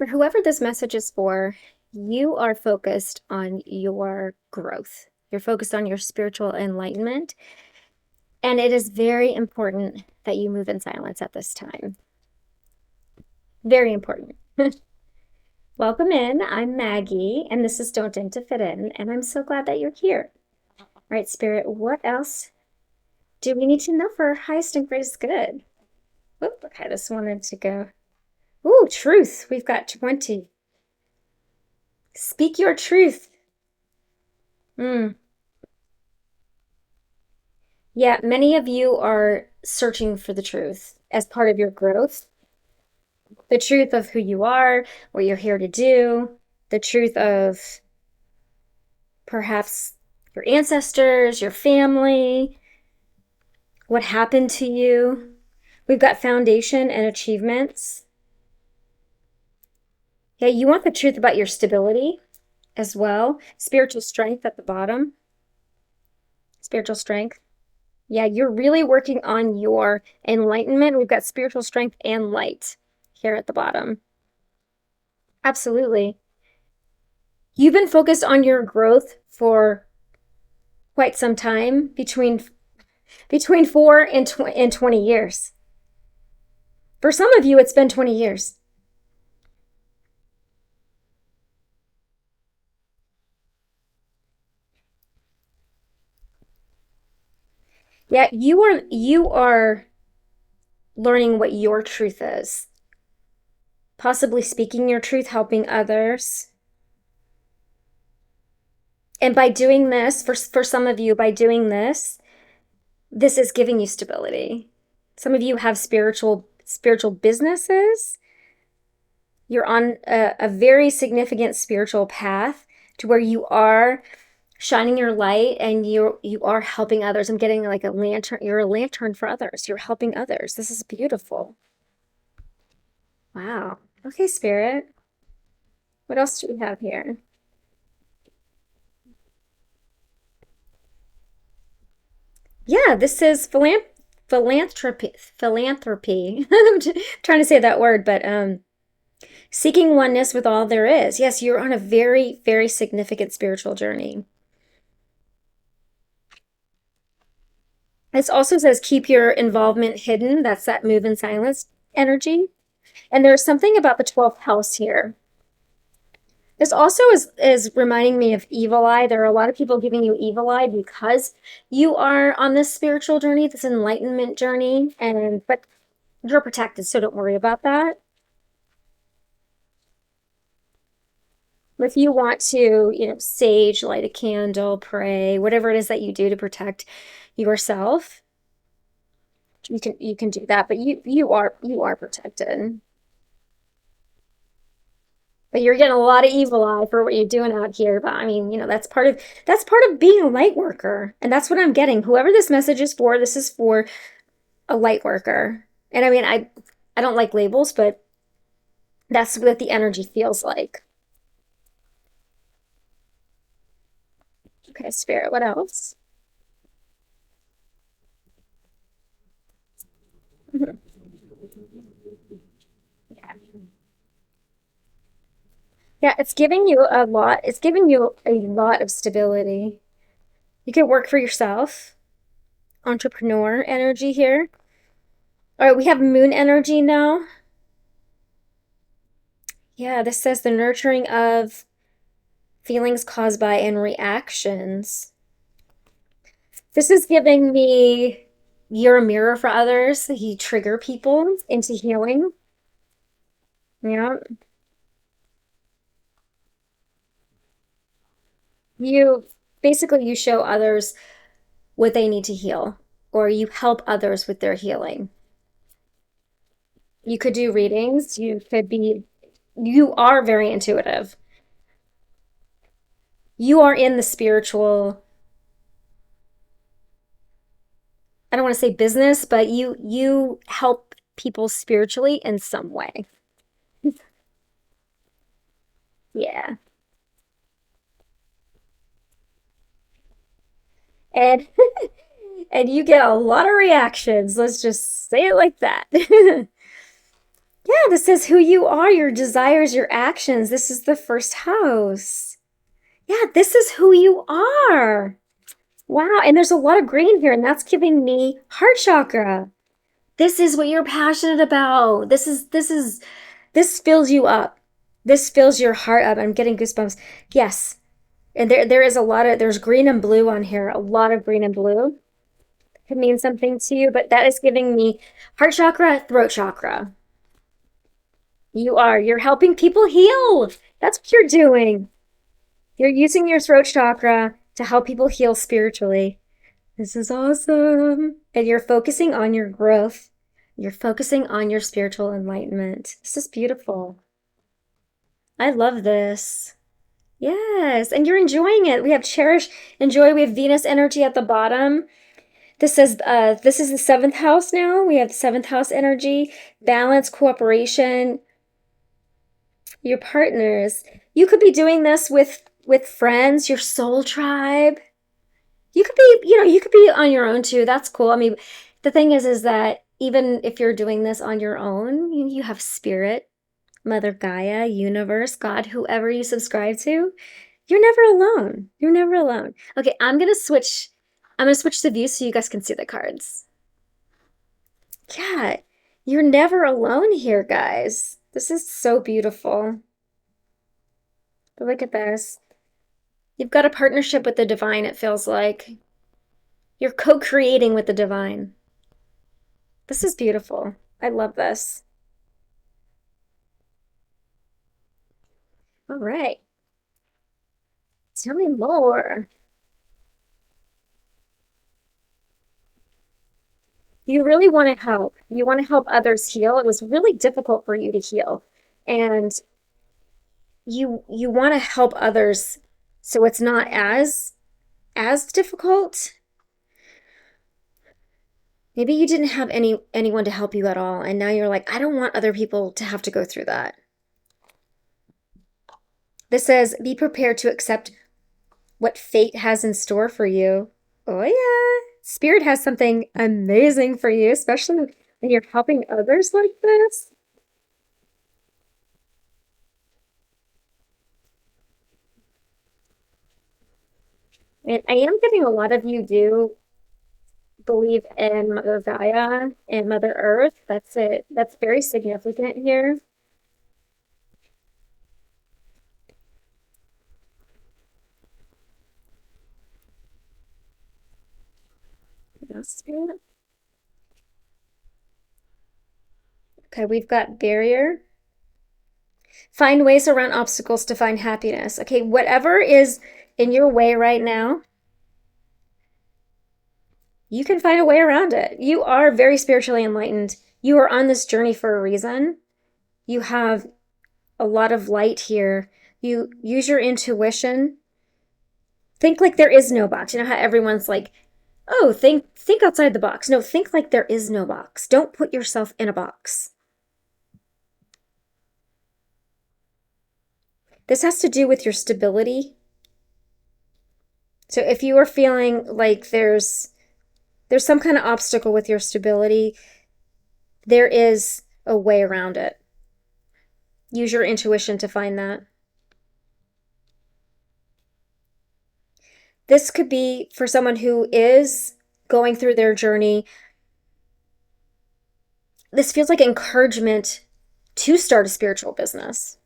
For whoever this message is for, you are focused on your growth. You're focused on your spiritual enlightenment. And it is very important that you move in silence at this time. Very important. Welcome in. I'm Maggie, and this is Don't Think to Fit In, and I'm so glad that you're here. All right, Spirit, what else do we need to know for our highest and greatest good? Whoop, okay, this wanted to go. Ooh, truth. We've got 20. Speak your truth. Hmm. Yeah, many of you are searching for the truth as part of your growth. The truth of who you are, what you're here to do, the truth of perhaps your ancestors, your family, what happened to you. We've got foundation and achievements. Yeah, you want the truth about your stability as well. Spiritual strength at the bottom. Spiritual strength. Yeah, you're really working on your enlightenment. We've got spiritual strength and light here at the bottom. Absolutely. You've been focused on your growth for quite some time, between 4 and 20 years. For some of you, it's been 20 years. Yeah, you are learning what your truth is. Possibly speaking your truth, helping others. And by doing this, for some of you, by doing this, this is giving you stability. Some of you have spiritual businesses. You're on a very significant spiritual path to where you are shining your light and you are helping others. I'm getting like a lantern. You're a lantern for others. You're helping others. This is beautiful. Wow. Okay, Spirit. What else do we have here? Yeah, this is philanthropy. Philanthropy. I'm trying to say that word, but seeking oneness with all there is. Yes, you're on a very, very significant spiritual journey. This also says keep your involvement hidden. That's that move in silence energy. And there's something about the 12th house here. This also is reminding me of evil eye. There are a lot of people giving you evil eye because you are on this spiritual journey, this enlightenment journey, and but you're protected, so don't worry about that. If you want to, sage, light a candle, pray, whatever it is that you do to protect yourself, you can do that, but you are protected. But you're getting a lot of evil eye for what you're doing out here. But I mean, that's part of being a light worker. And that's what I'm getting. Whoever this message is for, this is for a light worker. And I mean, I don't like labels, but that's what the energy feels like. Okay, Spirit, what else? Mhm. Yeah. Yeah, it's giving you a lot. It's giving you a lot of stability. You can work for yourself. Entrepreneur energy here. All right, we have moon energy now. Yeah, this says the nurturing of feelings caused by and reactions. This is giving me you're a mirror for others. You trigger people into healing. Yeah. You basically you show others what they need to heal, or you help others with their healing. You could do readings. You are very intuitive. You are in the spiritual, I don't want to say business, but you help people spiritually in some way. Yeah. And and you get a lot of reactions. Let's just say it like that. Yeah, Yeah, this says who you are, your desires, your actions. This is the first house. Yeah, this is who you are. Wow, and there's a lot of green here, and that's giving me heart chakra. This is what you're passionate about. This fills you up. This fills your heart up. I'm getting goosebumps. Yes. And there is a lot of there's green and blue on here. A lot of green and blue. Could mean something to you, but that is giving me heart chakra, throat chakra. You're helping people heal. That's what you're doing. You're using your throat chakra to help people heal spiritually. This is awesome. And you're focusing on your growth. You're focusing on your spiritual enlightenment. This is beautiful. I love this. Yes, and you're enjoying it. We have cherish, enjoy. We have Venus energy at the bottom. This is the seventh house now. We have the seventh house energy, balance, cooperation, your partners. You could be doing this with friends, your soul tribe. You could be, you could be on your own too. That's cool. I mean, the thing is that even if you're doing this on your own, you have spirit, Mother Gaia, universe, God, whoever you subscribe to. You're never alone. You're never alone. Okay, I'm gonna switch the view so you guys can see the cards. Yeah, you're never alone here, guys. This is so beautiful. But look at this. You've got a partnership with the divine, it feels like. You're co-creating with the divine. This is beautiful. I love this. All right. Tell me more. You really want to help. You want to help others heal. It was really difficult for you to heal. And you want to help others so it's not as difficult. Maybe you didn't have anyone to help you at all, and now you're like, I don't want other people to have to go through that. This says, be prepared to accept what fate has in store for you. Oh yeah, Spirit has something amazing for you, especially when you're helping others like this. And I am getting a lot of you do believe in Mother Gaia and Mother Earth. That's it. That's very significant here. Spirit. Okay, we've got barrier. Find ways around obstacles to find happiness. Okay, whatever is in your way right now, you can find a way around it. You are very spiritually enlightened. You are on this journey for a reason. You have a lot of light here. You use your intuition. Think like there is no box. You know how everyone's like, "Oh, think outside the box." No, think like there is no box. Don't put yourself in a box. This has to do with your stability. So if you are feeling like there's some kind of obstacle with your stability, there is a way around it. Use your intuition to find that. This could be for someone who is going through their journey. This feels like encouragement to start a spiritual business.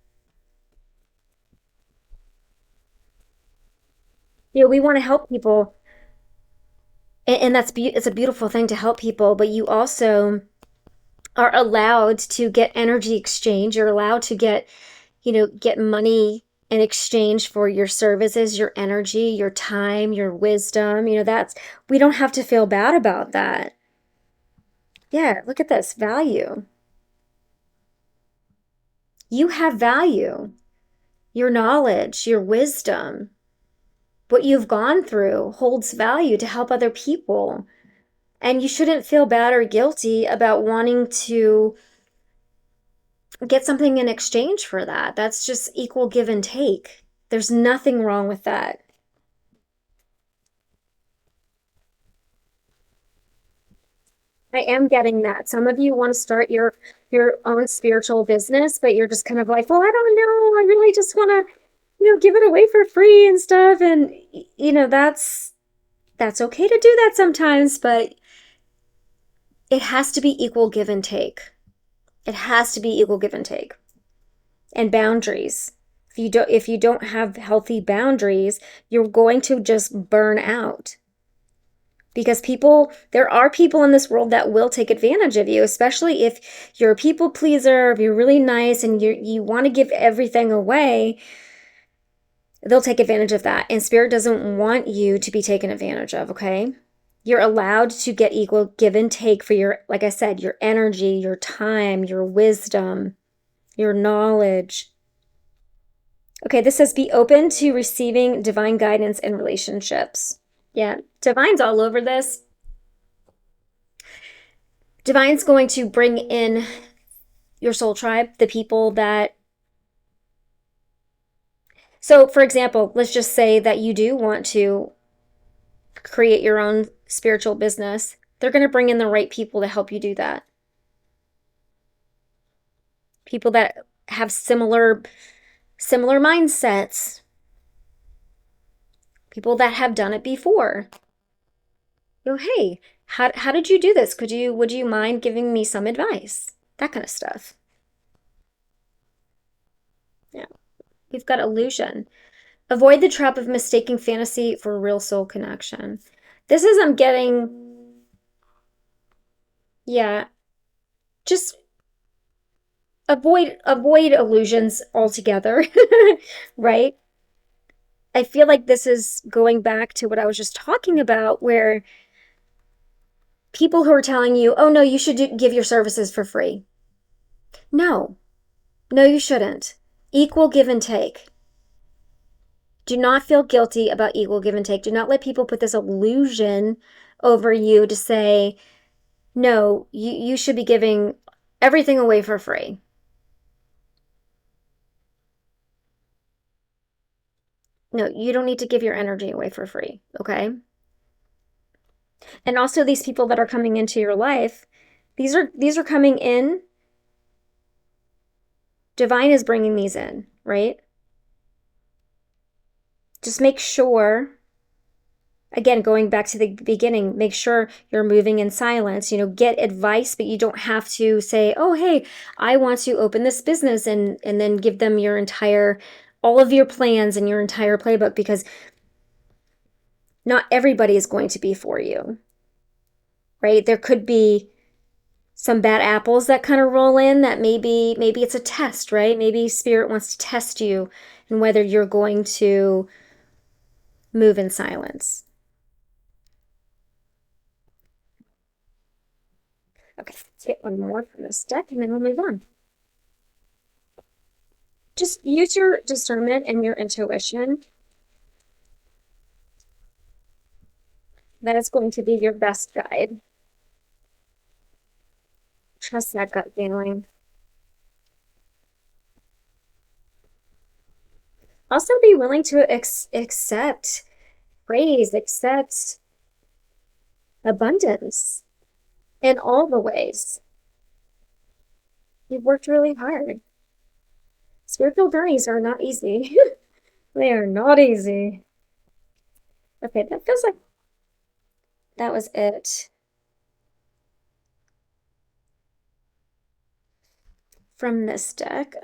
We want to help people, and it's a beautiful thing to help people, but you also are allowed to get energy exchange. You're allowed to get money in exchange for your services, your energy, your time, your wisdom. We don't have to feel bad about that. Yeah, look at this value. You have value, your knowledge, your wisdom, what you've gone through holds value to help other people. And you shouldn't feel bad or guilty about wanting to get something in exchange for that. That's just equal give and take. There's nothing wrong with that. I am getting that. Some of you want to start your own spiritual business, but you're just kind of like, well, I don't know. I really just want to, give it away for free and stuff. And that's okay to do that sometimes, but it has to be equal give and take. It has to be equal give and take. And boundaries. If you don't have healthy boundaries, you're going to just burn out. Because there are people in this world that will take advantage of you, especially if you're a people pleaser, if you're really nice and you want to give everything away, they'll take advantage of that. And Spirit doesn't want you to be taken advantage of, okay? You're allowed to get equal give and take for like I said, your energy, your time, your wisdom, your knowledge. Okay, this says be open to receiving divine guidance in relationships. Yeah, divine's all over this. Divine's going to bring in your soul tribe, the people that. So, for example, let's just say that you do want to create your own spiritual business. They're going to bring in the right people to help you do that. People that have similar mindsets. People that have done it before. Go, hey, how did you do this? Would you mind giving me some advice? That kind of stuff. Yeah. We've got illusion. Avoid the trap of mistaking fantasy for real soul connection. This is, I'm getting, yeah, just avoid illusions altogether, right? I feel like this is going back to what I was just talking about, where people who are telling you, oh no, you should give your services for free. No, you shouldn't. Equal give and take. Do not feel guilty about equal give and take. Do not let people put this illusion over you to say, no, you should be giving everything away for free. No, you don't need to give your energy away for free, okay? And also these people that are coming into your life, these are coming in. Divine is bringing these in, right? Just make sure, again, going back to the beginning, make sure you're moving in silence. Get advice, but you don't have to say, oh, hey, I want to open this business and then give them all of your plans and your entire playbook, because not everybody is going to be for you, right? There could be some bad apples that kind of roll in that maybe it's a test, right? Maybe Spirit wants to test you and whether you're going to move in silence. Okay, let's get one more from this deck and then we'll move on. Just use your discernment and your intuition. That is going to be your best guide. Trust that gut feeling. Also be willing to accept praise, accept abundance in all the ways. You've worked really hard. Spiritual journeys are not easy. They are not easy. Okay, that feels like that was it. From this deck.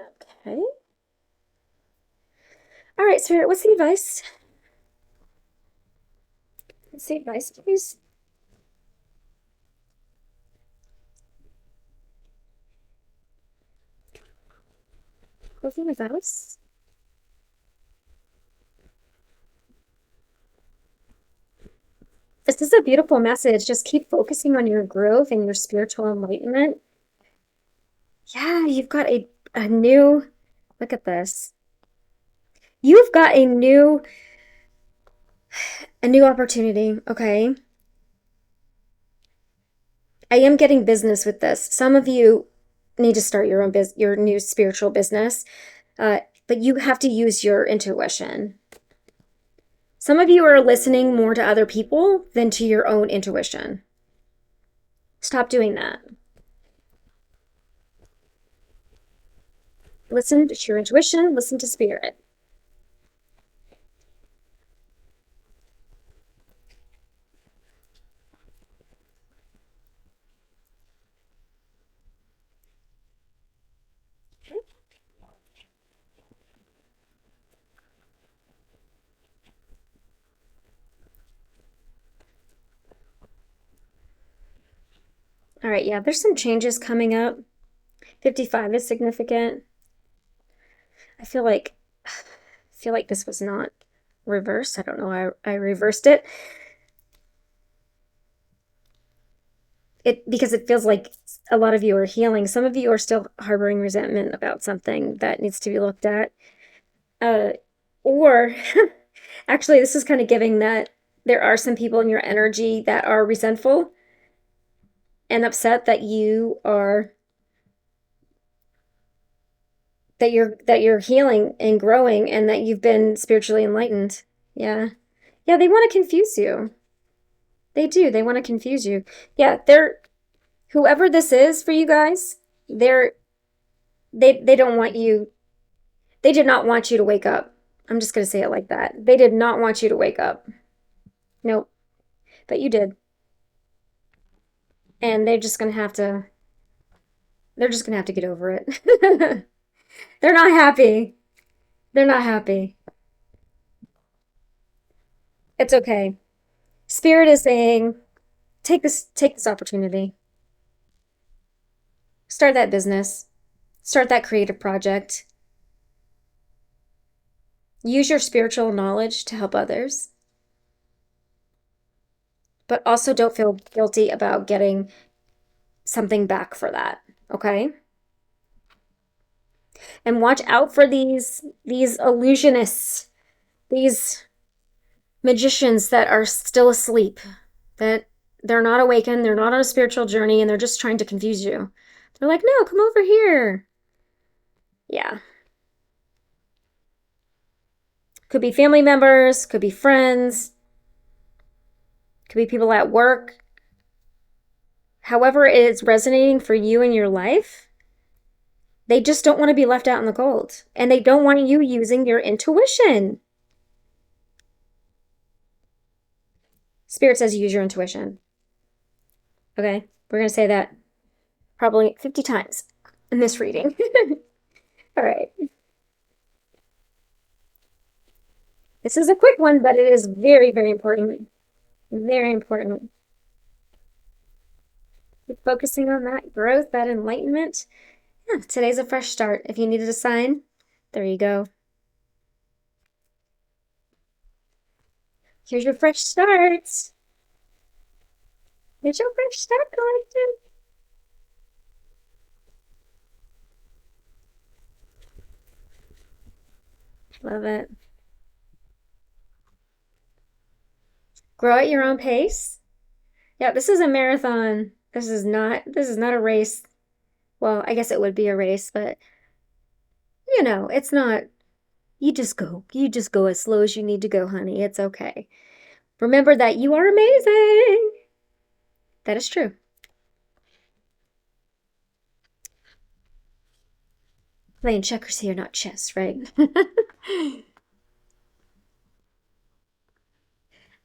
Okay. All right, Spirit, what's the advice? What's the advice, please? What's the advice? This is a beautiful message. Just keep focusing on your growth and your spiritual enlightenment. Yeah, you've got a new, look at this. You've got a new opportunity, okay? I am getting business with this. Some of you need to start your new spiritual business, but you have to use your intuition. Some of you are listening more to other people than to your own intuition. Stop doing that. Listen to your intuition, listen to spirit. All right, yeah, there's some changes coming up. 55 is significant. I feel like this was not reversed. I don't know why I reversed it. Because it feels like a lot of you are healing. Some of you are still harboring resentment about something that needs to be looked at. Or actually, this is kind of giving that there are some people in your energy that are resentful and upset that you're healing and growing and that you've been spiritually enlightened. Yeah. Yeah, they want to confuse you. They do. They want to confuse you. Yeah, whoever this is for you guys, they don't want you. They did not want you to wake up. I'm just going to say it like that. They did not want you to wake up. Nope. But you did. And they're just going to have to get over it. They're not happy. They're not happy. It's okay. Spirit is saying, take this opportunity. Start that business. Start that creative project. Use your spiritual knowledge to help others. But also don't feel guilty about getting something back for that, okay? And watch out for these illusionists, these magicians that are still asleep, that they're not awakened, they're not on a spiritual journey, and they're just trying to confuse you. They're like, no, come over here. Yeah. Could be family members, could be friends, could be people at work. However it's resonating for you in your life, they just don't want to be left out in the cold. And they don't want you using your intuition. Spirit says use your intuition. Okay? We're going to say that probably 50 times in this reading. All right. This is a quick one, but it is very, very important. Very important. Keep focusing on that growth, that enlightenment. Yeah, today's a fresh start. If you needed a sign, there you go. Here's your fresh start. Here's your fresh start, collective. Love it. Grow at your own pace. Yeah, this is a marathon. This is not a race. Well, I guess it would be a race, but it's not. You just go. You just go as slow as you need to go, honey. It's okay. Remember that you are amazing. That is true. Playing checkers here, not chess, right?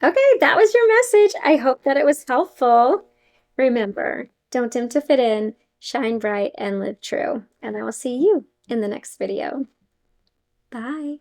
Okay, that was your message. I hope that it was helpful. Remember, don't dim to fit in, shine bright, and live true. And I will see you in the next video. Bye.